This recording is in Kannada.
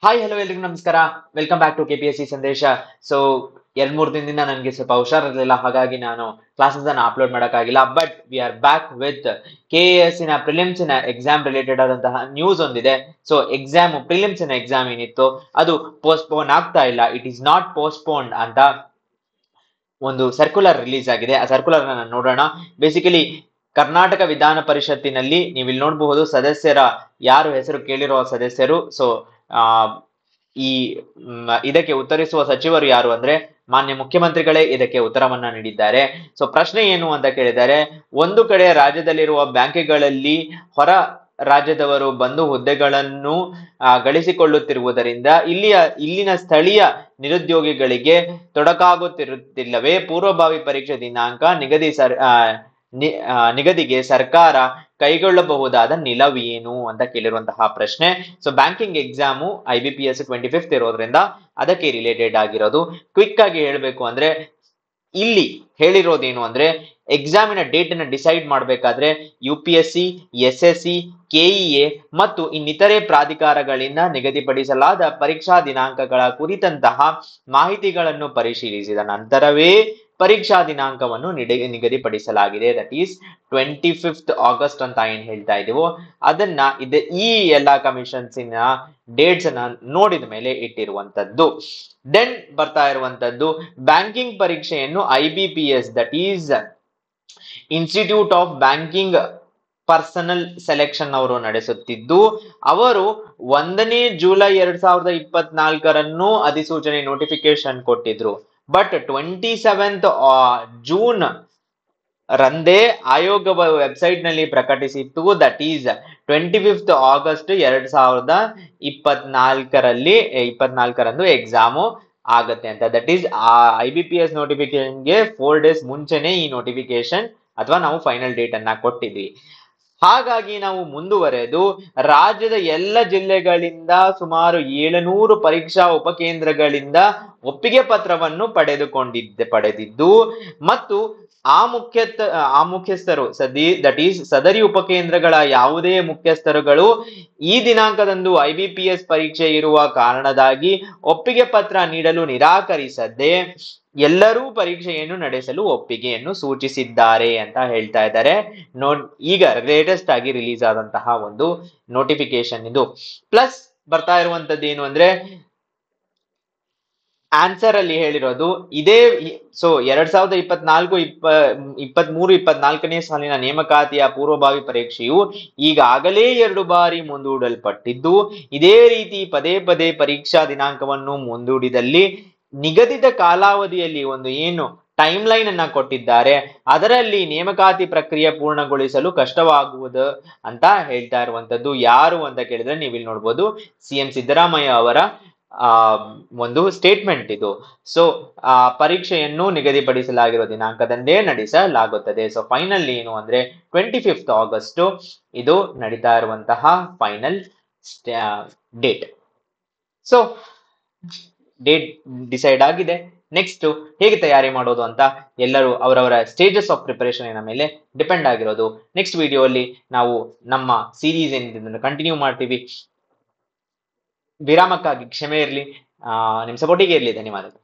ಹಾಯ್ ಹಲೋ ಎಲ್ರಿಗೂ ನಮಸ್ಕಾರ. ವೆಲ್ಕಮ್ ಬ್ಯಾಕ್ ಟು ಕೆಪಿಎಸ್ಸಿ ಸಂದೇಶ. ಸೊ 2-3 ದಿನದಿಂದ ನನಗೆ ಸ್ವಲ್ಪ ಹುಷಾರಿರಲಿಲ್ಲ, ಹಾಗಾಗಿ ನಾನು ಕ್ಲಾಸಸ್ ಅನ್ನ ಅಪ್ಲೋಡ್ ಮಾಡೋಕ್ಕಾಗಿಲ್ಲ. But we are back with KAS ನ ಪ್ರಿಲಿಮ್ಸ್ ನ ಎಕ್ಸಾಮ್ ರಿಲೇಟೆಡ್ ಆದಂತಹ ನ್ಯೂಸ್ ಒಂದಿದೆ. ಸೊ ಪ್ರಿಲಿಮ್ಸ್ ನ ಎಕ್ಸಾಮ್ ಏನಿತ್ತು ಅದು ಪೋಸ್ಟ್ಪೋನ್ ಆಗ್ತಾ ಇಲ್ಲ, ಇಟ್ ಈಸ್ ನಾಟ್ ಪೋಸ್ಟ್ಪೋನ್ಡ್ ಅಂತ ಒಂದು ಸರ್ಕ್ಯುಲರ್ ರಿಲೀಸ್ ಆಗಿದೆ. ಆ ಸರ್ಕ್ಯುಲರ್ ನೋಡೋಣ. ಬೇಸಿಕಲಿ ಕರ್ನಾಟಕ ವಿಧಾನ ಪರಿಷತ್ತಿನಲ್ಲಿ ನೀವು ಇಲ್ಲಿ ನೋಡಬಹುದು ಸದಸ್ಯರ ಯಾರು ಹೆಸರು ಕೇಳಿರುವ ಸದಸ್ಯರು. ಸೊ ಆ ಈ ಇದಕ್ಕೆ ಉತ್ತರಿಸುವ ಸಚಿವರು ಯಾರು ಅಂದ್ರೆ ಮಾನ್ಯ ಮುಖ್ಯಮಂತ್ರಿಗಳೇ ಇದಕ್ಕೆ ಉತ್ತರವನ್ನ ನೀಡಿದ್ದಾರೆ. ಸೊ ಪ್ರಶ್ನೆ ಏನು ಅಂತ ಕೇಳಿದರೆ, ಒಂದು ಕಡೆ ರಾಜ್ಯದಲ್ಲಿರುವ ಬ್ಯಾಂಕ್ಗಳಲ್ಲಿ ಹೊರ ರಾಜ್ಯದವರು ಬಂದು ಹುದ್ದೆಗಳನ್ನು ಗಳಿಸಿಕೊಳ್ಳುತ್ತಿರುವುದರಿಂದ ಇಲ್ಲಿನ ಸ್ಥಳೀಯ ನಿರುದ್ಯೋಗಿಗಳಿಗೆ ತೊಡಕಾಗುತ್ತಿರುತ್ತಿಲ್ಲವೇ? ಪೂರ್ವಭಾವಿ ಪರೀಕ್ಷೆ ದಿನಾಂಕ ನಿಗದಿಗೆ ಸರ್ಕಾರ ಕೈಗೊಳ್ಳಬಹುದಾದ ನಿಲವೇನು ಅಂತ ಕೇಳಿರುವಂತಹ ಪ್ರಶ್ನೆ. So banking exam IBPS 25th ಇರೋದ್ರಿಂದ ಅದಕ್ಕೆ ರಿಲೇಟೆಡ್ ಆಗಿರೋದು. ಕ್ವಿಕ್ ಆಗಿ ಹೇಳಬೇಕು ಅಂದ್ರೆ ಇಲ್ಲಿ ಹೇಳಿರೋದೇನು ಅಂದ್ರೆ ಎಕ್ಸಾಮಿನ ಡೇಟ್ ಅನ್ನ ಡಿಸೈಡ್ ಮಾಡಬೇಕಾದ್ರೆ UPSC, SSC, KEA ಮತ್ತು ಇನ್ನಿತರೆ ಪ್ರಾಧಿಕಾರಗಳಿಂದ ನಿಗದಿಪಡಿಸಲಾದ ಪರೀಕ್ಷಾ ದಿನಾಂಕಗಳ ಕುರಿತಂತಹ ಮಾಹಿತಿಗಳನ್ನು ಪರಿಶೀಲಿಸಿದ ನಂತರವೇ ಪರೀಕ್ಷಾ ದಿನಾಂಕವನ್ನು ನಿಗದಿಪಡಿಸಲಾಗಿದೆ. ದಟ್ ಈಸ್ 25th August ಅಂತ ಏನ್ ಹೇಳ್ತಾ ಇದೀವೋ ಅದನ್ನ ಈ ಎಲ್ಲಾ ಕಮಿಷನ್ಸ್ ಡೇಟ್ಸ್ ಅನ್ನ ನೋಡಿದ ಮೇಲೆ ಇಟ್ಟಿರುವಂತದ್ದು. ದೆನ್ ಬರ್ತಾ ಇರುವಂತದ್ದು ಬ್ಯಾಂಕಿಂಗ್ ಪರೀಕ್ಷೆಯನ್ನು IBPS that is institute of banking personal selection ಅವರು ನಡೆಸುತ್ತಿದ್ದು, ಅವರು 1ನೇ ಜುಲೈ 2024 ಅಧಿಸೂಚನೆ ನೋಟಿಫಿಕೇಶನ್ ಕೊಟ್ಟಿದ್ರು. ಬಟ್ 27th ಜೂನ್ ರಂದೇ ಆಯೋಗ ವೆಬ್ಸೈಟ್ ನಲ್ಲಿ ಪ್ರಕಟಿಸಿತ್ತು. That is 25th August 2024 exam ಆಗತ್ತೆ ಅಂತ. ದಟ್ ಈಸ್ IBPS ನೋಟಿಫಿಕೇಶನ್ಗೆ 4 days ಮುಂಚೆನೆ ಈ ನೋಟಿಫಿಕೇಶನ್ ಅಥವಾ ನಾವು ಫೈನಲ್ ಡೇಟ್ ಅನ್ನ ಕೊಟ್ಟಿದ್ವಿ. ಹಾಗಾಗಿ ನಾವು ಮುಂದುವರೆದು ರಾಜ್ಯದ ಎಲ್ಲ ಜಿಲ್ಲೆಗಳಿಂದ ಸುಮಾರು 700 ಪರೀಕ್ಷಾ ಉಪಕೇಂದ್ರಗಳಿಂದ ಒಪ್ಪಿಗೆ ಪತ್ರವನ್ನು ಪಡೆದಿದ್ದು ಮತ್ತು ಆ ಮುಖ್ಯಸ್ಥರು ದಟ್ ಈಸ್ ಸದರಿ ಉಪಕೇಂದ್ರಗಳ ಯಾವುದೇ ಮುಖ್ಯಸ್ಥರುಗಳು ಈ ದಿನಾಂಕದಂದು IBPS ಪರೀಕ್ಷೆ ಇರುವ ಕಾರಣದಾಗಿ ಒಪ್ಪಿಗೆ ಪತ್ರ ನೀಡಲು ನಿರಾಕರಿಸದೆ ಎಲ್ಲರೂ ಪರೀಕ್ಷೆಯನ್ನು ನಡೆಸಲು ಒಪ್ಪಿಗೆಯನ್ನು ಸೂಚಿಸಿದ್ದಾರೆ ಅಂತ ಹೇಳ್ತಾ ಇದ್ದಾರೆ. ಈಗ ಲೇಟೆಸ್ಟ್ ಆಗಿ ರಿಲೀಸ್ ಆದಂತಹ ಒಂದು ನೋಟಿಫಿಕೇಶನ್ ಇದು. ಪ್ಲಸ್ ಬರ್ತಾ ಇರುವಂತದ್ದು ಏನು ಅಂದ್ರೆ ಆನ್ಸರ್ ಅಲ್ಲಿ ಹೇಳಿರೋದು ಇದೇ. ಸೊ 2024 ಸಾಲಿನ ನೇಮಕಾತಿಯ ಪೂರ್ವಭಾವಿ ಪರೀಕ್ಷೆಯು ಈಗಾಗಲೇ 2 ಬಾರಿ ಮುಂದೂಡಲ್ಪಟ್ಟಿದ್ದು, ಇದೇ ರೀತಿ ಪದೇ ಪದೇ ಪರೀಕ್ಷಾ ದಿನಾಂಕವನ್ನು ಮುಂದೂಡಿದಲ್ಲಿ ನಿಗದಿತ ಕಾಲಾವಧಿಯಲ್ಲಿ ಒಂದು ಏನು ಟೈಮ್ ಲೈನ್ ಅನ್ನ ಕೊಟ್ಟಿದ್ದಾರೆ ಅದರಲ್ಲಿ ನೇಮಕಾತಿ ಪ್ರಕ್ರಿಯೆ ಪೂರ್ಣಗೊಳಿಸಲು ಕಷ್ಟವಾಗುವುದು ಅಂತ ಹೇಳ್ತಾ ಇರುವಂತದ್ದು. ಯಾರು ಅಂತ ಕೇಳಿದ್ರೆ ನೀವು ಇಲ್ಲಿ ನೋಡ್ಬೋದು CM ಸಿದ್ದರಾಮಯ್ಯ ಅವರ ಒಂದು ಸ್ಟೇಟ್ಮೆಂಟ್ ಇದು. ಸೊ ಪರೀಕ್ಷೆಯನ್ನು ನಿಗದಿಪಡಿಸಲಾಗಿರುವ ದಿನಾಂಕದಂದೇ ನಡೆಸಲಾಗುತ್ತದೆ. ಸೊ ಫೈನಲ್ ಏನು ಅಂದ್ರೆ 25th August ಇದು ನಡೀತಾ ಇರುವಂತಹ final date. So date decide ಆಗಿದೆ. ನೆಕ್ಸ್ಟ್ ಹೇಗೆ ತಯಾರಿ ಮಾಡೋದು ಅಂತ ಎಲ್ಲರೂ ಅವರವರ ಸ್ಟೇಜಸ್ ಆಫ್ ಪ್ರಿಪರೇಷನ್ ಮೇಲೆ ಡಿಪೆಂಡ್ ಆಗಿರೋದು. ನೆಕ್ಸ್ಟ್ ವಿಡಿಯೋ ಅಲ್ಲಿ ನಾವು ನಮ್ಮ ಸೀರೀಸ್ ಏನಿದೆ ಕಂಟಿನ್ಯೂ ಮಾಡ್ತೀವಿ. ವಿರಾಮಕ್ಕಾಗಿ ಕ್ಷಮೆ ಇರಲಿ, ನಿಮ್ಮ ಸಪೋರ್ಟಿಗೆ ಇರಲಿ. ಧನ್ಯವಾದಗಳು.